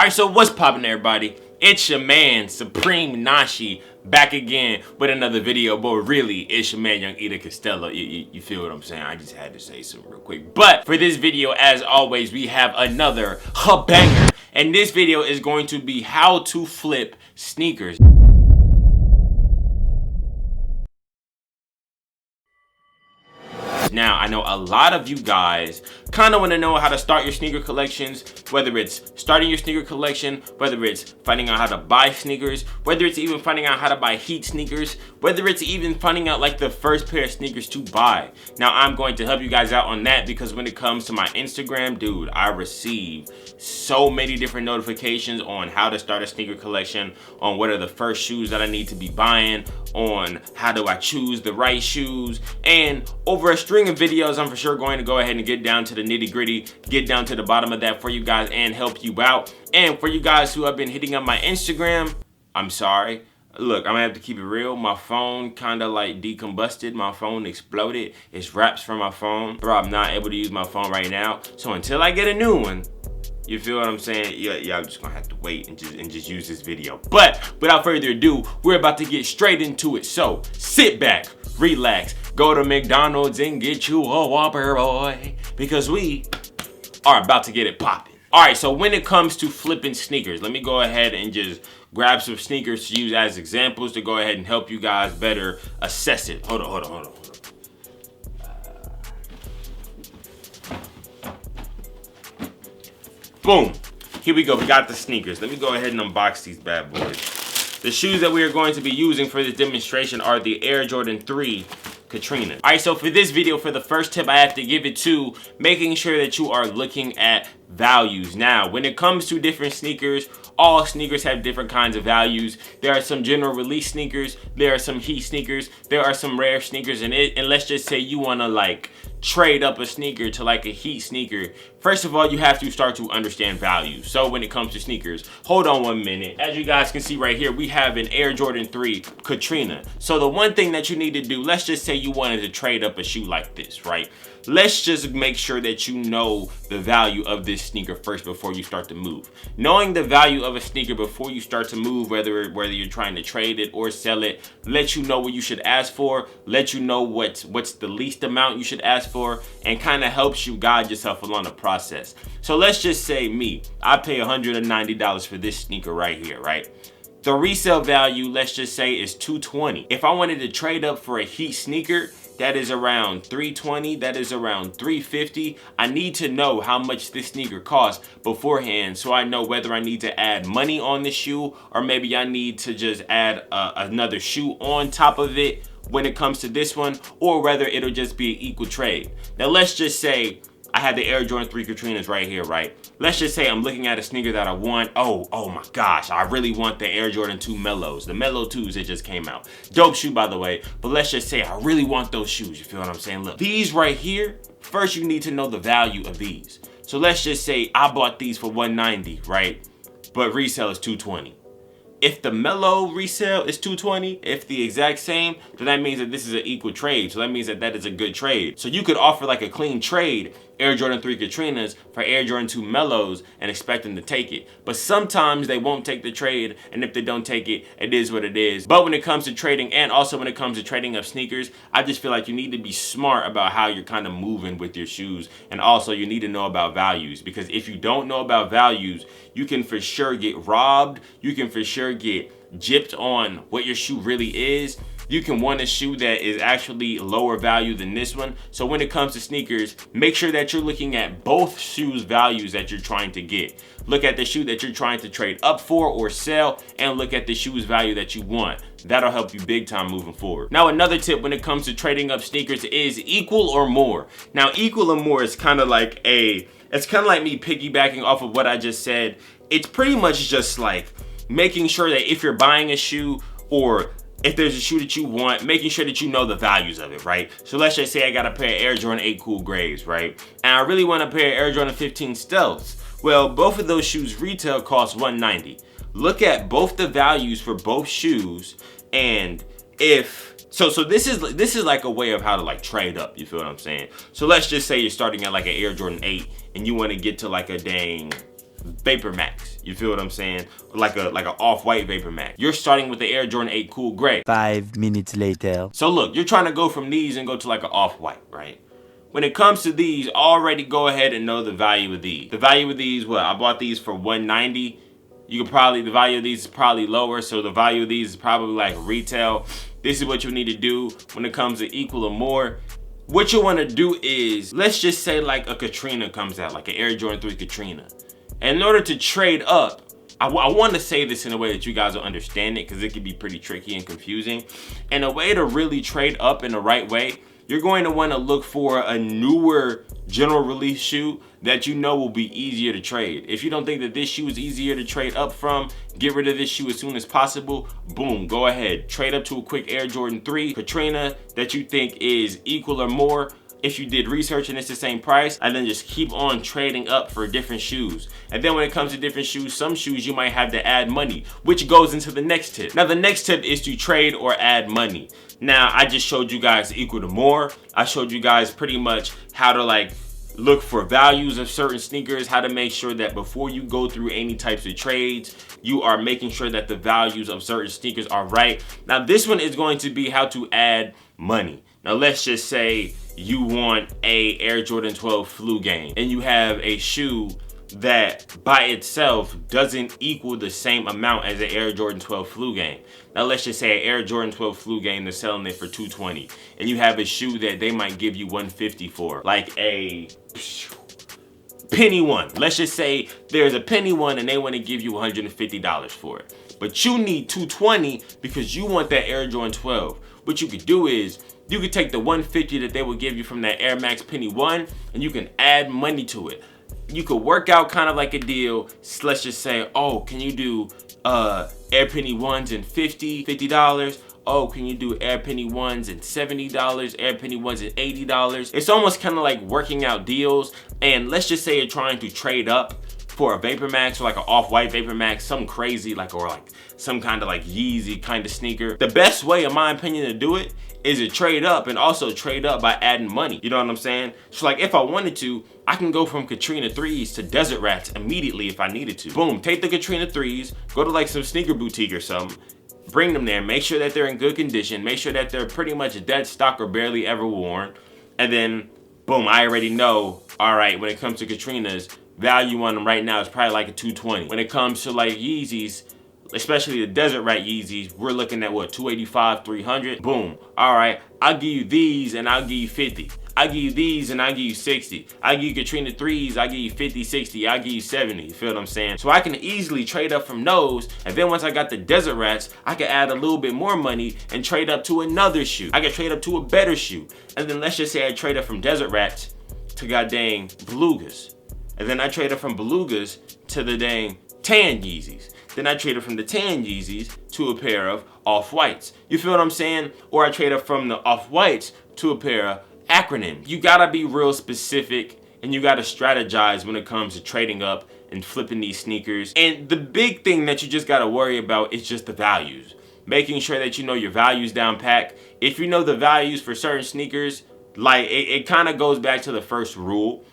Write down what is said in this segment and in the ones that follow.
Alright, so what's poppin', everybody? It's your man, Supreme Nashi, back again with another video. But really, it's your man, Young Ida Costello. You feel what I'm saying? I just had to say something real quick. But for this video, as always, we have another banger. And this video is going to be how to flip sneakers. Now, I know a lot of you guys kind of want to know how to start your sneaker collections, whether it's starting your sneaker collection, whether it's finding out how to buy sneakers, whether it's even finding out how to buy heat sneakers, whether it's even finding out like the first pair of sneakers to buy. Now, I'm going to help you guys out on that because when it comes to my Instagram, dude, I receive so many different notifications on how to start a sneaker collection, on what are the first shoes that I need to be buying, on how do I choose the right shoes, and over a string of videos, I'm for sure going to go ahead and get down to the nitty gritty, get down to the bottom of that for you guys and help you out. And for you guys who have been hitting up my Instagram, I'm sorry. Look, I'm gonna have to keep it real. My phone kind of like decombusted. My phone exploded. It's wraps from my phone. Bro, I'm not able to use my phone right now. So until I get a new one, you feel what I'm saying? Yeah, I'm just gonna have to wait and just use this video. But without further ado, we're about to get straight into it. So sit back, relax, go to McDonald's and get you a Whopper, boy, because we are about to get it popping. All right, so when it comes to flipping sneakers, let me go ahead and just grab some sneakers to use as examples to go ahead and help you guys better assess it. Hold on. Boom. Here we go. We got the sneakers. Let me go ahead and unbox these bad boys. The shoes that we are going to be using for this demonstration are the Air Jordan 3 Katrina. All right, so for this video, for the first tip I have to give it to making sure that you are looking at values. Now, when it comes to different sneakers, all sneakers have different kinds of values. There are some general release sneakers, there are some heat sneakers, there are some rare sneakers, and let's just say you want to like trade up a sneaker to like a heat sneaker. First of all, you have to start to understand value. So when it comes to sneakers, hold on 1 minute. As you guys can see right here, we have an Air Jordan 3 Katrina. So the one thing that you need to do, let's just say you wanted to trade up a shoe like this, right? Let's just make sure that you know the value of this sneaker first before you start to move. Knowing the value of a sneaker before you start to move, whether you're trying to trade it or sell it, let you know what you should ask for, let you know what's the least amount you should ask for, and kind of helps you guide yourself along the process. So let's just say I pay $190 for this sneaker right here, right? The resale value, let's just say, is $220. If I wanted to trade up for a heat sneaker, that is around $320, that is around $350. I need to know how much this sneaker costs beforehand so I know whether I need to add money on the shoe or maybe I need to just add another shoe on top of it when it comes to this one, or whether it'll just be an equal trade. Now let's just say I had the Air Jordan 3 Katrinas right here, right? Let's just say I'm looking at a sneaker that I want. Oh my gosh, I really want the Air Jordan 2 Mellows. The Mellow 2s that just came out. Dope shoe, by the way. But let's just say I really want those shoes. You feel what I'm saying? Look, these right here, first you need to know the value of these. So let's just say I bought these for $190, right? But resale is $220. If the Mellow resale is $220, if the exact same, then that means that this is an equal trade. So that means that is a good trade. So you could offer like a clean trade, Air Jordan 3 Katrinas for Air Jordan 2 Mellows and expect them to take it. But sometimes they won't take the trade, and if they don't take it, it is what it is. But when it comes to trading, and also when it comes to trading up sneakers, I just feel like you need to be smart about how you're kind of moving with your shoes. And also you need to know about values, because if you don't know about values, you can for sure get robbed. You can for sure get gypped on what your shoe really is. You can want a shoe that is actually lower value than this one. So when it comes to sneakers, make sure that you're looking at both shoes' values that you're trying to get. Look at the shoe that you're trying to trade up for or sell, and look at the shoe's value that you want. That'll help you big time moving forward. Now, another tip when it comes to trading up sneakers is equal or more. Now, equal or more is kind of like me piggybacking off of what I just said. It's pretty much just like making sure that if you're buying a shoe, or if there's a shoe that you want, making sure that you know the values of it, right? So let's just say I got a pair of Air Jordan 8 Cool Grays, right? And I really want a pair of Air Jordan 15 Stealths. Well, both of those shoes retail cost $190. Look at both the values for both shoes, and if so this is like a way of how to like trade up, you feel what I'm saying? So let's just say you're starting at like an Air Jordan 8 and you want to get to like a dang Vapor Max. You feel what I'm saying? Like a off-white Vapor Max. You're starting with the Air Jordan 8 Cool Gray. 5 minutes later. So look, you're trying to go from these and go to like an off-white, right? When it comes to these, already go ahead and know the value of these. The value of these, what? I bought these for $190. You could probably, the value of these is probably lower, so the value of these is probably like retail. This is what you need to do when it comes to equal or more. What you want to do is, let's just say like a Katrina comes out, like an Air Jordan 3 Katrina. And in order to trade up, I want to say this in a way that you guys will understand it, because it can be pretty tricky and confusing. And a way to really trade up in the right way, you're going to want to look for a newer general release shoe that you know will be easier to trade. If you don't think that this shoe is easier to trade up from, get rid of this shoe as soon as possible. Boom, go ahead. Trade up to a quick Air Jordan 3 Katrina that you think is equal or more. If you did research and it's the same price, and then just keep on trading up for different shoes. And then when it comes to different shoes, some shoes you might have to add money, which goes into the next tip. Now the next tip is to trade or add money. Now I just showed you guys equal to more. I showed you guys pretty much how to like look for values of certain sneakers, how to make sure that before you go through any types of trades, you are making sure that the values of certain sneakers are right. Now this one is going to be how to add money. Now let's just say you want a Air Jordan 12 Flu Game and you have a shoe that by itself doesn't equal the same amount as an Air Jordan 12 Flu Game. Now let's just say an Air Jordan 12 Flu Game is selling it for $220 and you have a shoe that they might give you $150 for, like a penny one. Let's just say there's a penny one and they want to give you $150 for it, but you need $220 because you want that Air Jordan 12. What you could do is you could take the $150 that they will give you from that Air Max penny one and you can add money to it. You could work out kind of like a deal. Let's just say, oh, can you do Air Penny ones and $50? Oh, can you do Air Penny ones and $70? Air Penny ones and $80? It's almost kind of like working out deals. And let's just say you're trying to trade up for a Vapor Max or like an off-white Vapor Max, something crazy, like, or like some kind of like Yeezy kind of sneaker. The best way, in my opinion, to do it is to trade up, and also trade up by adding money. You know what I'm saying? So like if I wanted to, I can go from Katrina 3s to Desert Rats immediately if I needed to. Boom, take the Katrina 3s, go to like some sneaker boutique or something, bring them there, make sure that they're in good condition, make sure that they're pretty much dead stock or barely ever worn, and then boom, I already know, all right, when it comes to Katrinas, value on them right now is probably like a $220. When it comes to like Yeezys, especially the Desert Rat Yeezys, we're looking at what, $285, $300? Boom. All right, I'll give you these and I'll give you 50. I'll give you these and I'll give you 60. I'll give you Katrina 3s, I'll give you 50, 60, I'll give you 70. You feel what I'm saying? So I can easily trade up from those, and then once I got the Desert Rats, I can add a little bit more money and trade up to another shoe. I can trade up to a better shoe. And then let's just say I trade up from Desert Rats to goddamn Belugas. And then I trade up from Belugas to the dang tan Yeezys. Then I traded from the tan Yeezys to a pair of off-whites. You feel what I'm saying? Or I traded from the off-whites to a pair of acronyms. You gotta be real specific and you gotta strategize when it comes to trading up and flipping these sneakers. And the big thing that you just gotta worry about is just the values. Making sure that you know your values down pat. If you know the values for certain sneakers, like it kind of goes back to the first rule.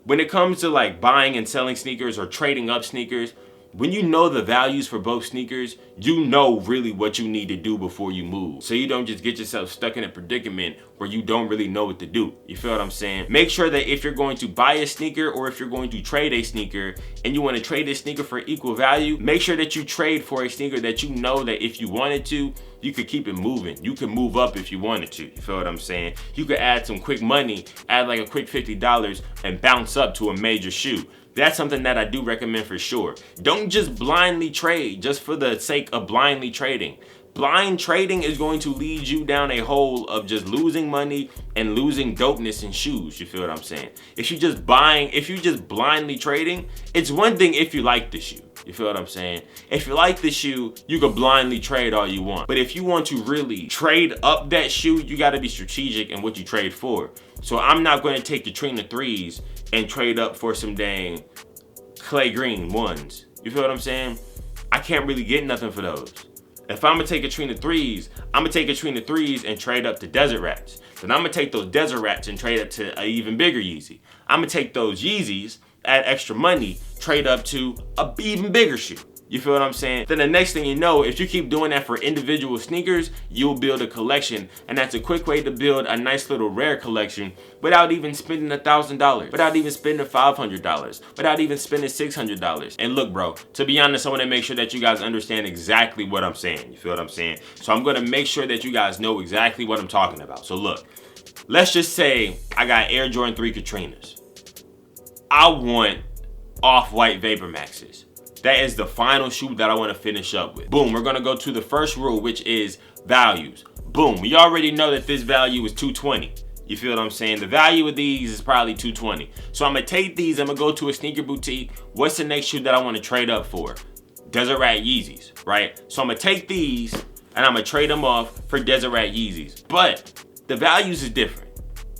When it comes to like buying and selling sneakers or trading up sneakers, when you know the values for both sneakers, you know really what you need to do before you move. So you don't just get yourself stuck in a predicament where you don't really know what to do. You feel what I'm saying? Make sure that if you're going to buy a sneaker or if you're going to trade a sneaker and you want to trade this sneaker for equal value, make sure that you trade for a sneaker that you know that if you wanted to, you could keep it moving. You can move up if you wanted to. You feel what I'm saying? You could add some quick money, add like a quick $50 and bounce up to a major shoe. That's something that I do recommend for sure. Don't just blindly trade just for the sake of blindly trading. Blind trading is going to lead you down a hole of just losing money and losing dopeness in shoes. You feel what I'm saying? If you're just blindly trading, it's one thing if you like the shoe. You feel what I'm saying? If you like the shoe, you can blindly trade all you want. But if you want to really trade up that shoe, you got to be strategic in what you trade for. So I'm not going to take the Katrina 3s and trade up for some dang clay green ones. You feel what I'm saying? I can't really get nothing for those. If I'm gonna take Katrina 3s, I'm gonna take Katrina 3s and trade up to Desert Rats. Then I'm gonna take those Desert Rats and trade up to an even bigger Yeezy. I'm gonna take those Yeezys add extra money, trade up to a even bigger shoe. You feel what I'm saying? Then the next thing you know, if you keep doing that for individual sneakers, you'll build a collection. And that's a quick way to build a nice little rare collection without even spending $1,000, without even spending $500, without even spending $600. And look, bro, to be honest, I want to make sure that you guys understand exactly what I'm saying. You feel what I'm saying? So I'm going to make sure that you guys know exactly what I'm talking about. So look, let's just say I got Air Jordan 3 Katrinas. I want off-white Vapor Maxes. That is the final shoe that I want to finish up with. Boom, we're gonna go to the first rule, which is values. Boom, we already know that this value is $220. You feel what I'm saying? The value of these is probably $220. So I'm gonna take these, I'm gonna go to a sneaker boutique. What's the next shoe that I want to trade up for? Desert Rat Yeezys, right? So I'm gonna take these and I'm gonna trade them off for Desert Rat Yeezys. But the values is different.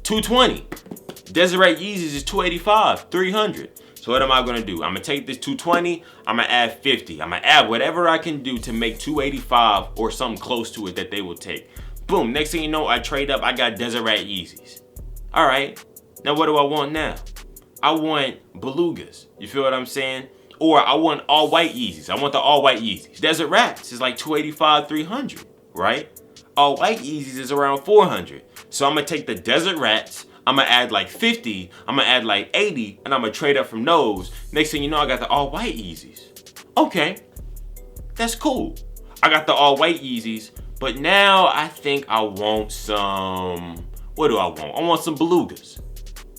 $220. Desert Rat Yeezys is $285, $300. So what am I gonna do? I'm gonna take this $220, I'm gonna add 50. I'm gonna add whatever I can do to make $285 or something close to it that they will take. Boom, next thing you know, I trade up, I got Desert Rat Yeezys. All right, now what do I want now? I want Belugas, you feel what I'm saying? Or I want all white Yeezys, I want the all white Yeezys. Desert Rats is like $285, $300, right? All white Yeezys is around $400. So I'm gonna take the Desert Rats, I'm gonna add like 50, I'm gonna add like 80, and I'm gonna trade up from those. Next thing you know, I got the all white Yeezys. Okay, that's cool. I got the all white Yeezys, but now I think I want some, what do I want? I want some Belugas.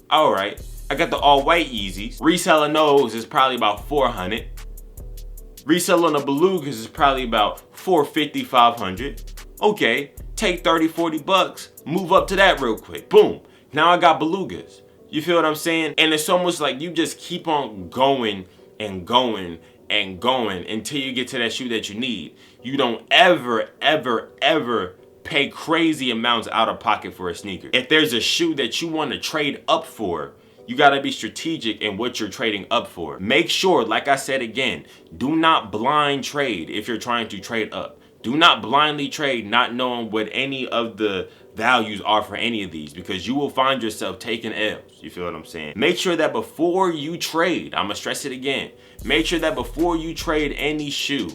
All right, I got the all white Yeezys. Reselling those is probably about $400. Reselling the Belugas is probably about $450, $500. Okay, take 30, 40 bucks, move up to that real quick, boom. Now I got Belugas. You feel what I'm saying? And it's almost like you just keep on going and going and going until you get to that shoe that you need. You don't ever, ever, ever pay crazy amounts out of pocket for a sneaker. If there's a shoe that you want to trade up for, you gotta be strategic in what you're trading up for. Make sure, like I said again, do not blind trade if you're trying to trade up. Do not blindly trade not knowing what any of the values are for any of these, because you will find yourself taking L's. You feel what I'm saying? Make sure that before you trade, I'm gonna stress it again, make sure that before you trade any shoe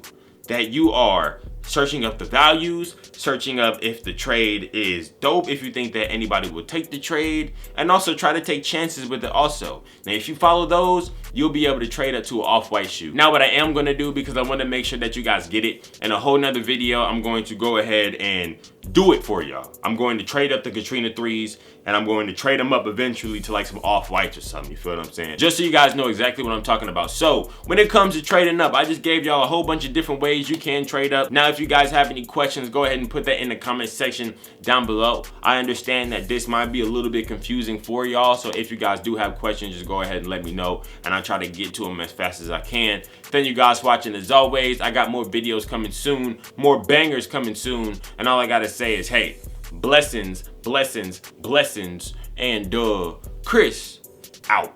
that you are searching up the values, searching up if the trade is dope, if you think that anybody will take the trade, and also try to take chances with it also. Now, if you follow those, you'll be able to trade up to an off-white shoe. Now, what I am going to do, because I want to make sure that you guys get it, in a whole nother video, I'm going to go ahead and do it for y'all. I'm going to trade up the Katrina 3s, and I'm going to trade them up eventually to like some off-whites or something, you feel what I'm saying? Just so you guys know exactly what I'm talking about. So, when it comes to trading up, I just gave y'all a whole bunch of different ways you can trade up. Now, if you guys have any questions, go ahead and put that in the comment section down below. I understand that this might be a little bit confusing for y'all, so if you guys do have questions, just go ahead and let me know, and I'll try to get to them as fast as I can. Thank you guys for watching. As always, I got more videos coming soon, more bangers coming soon, and all I gotta say is, hey, blessings, blessings, blessings, and Chris out.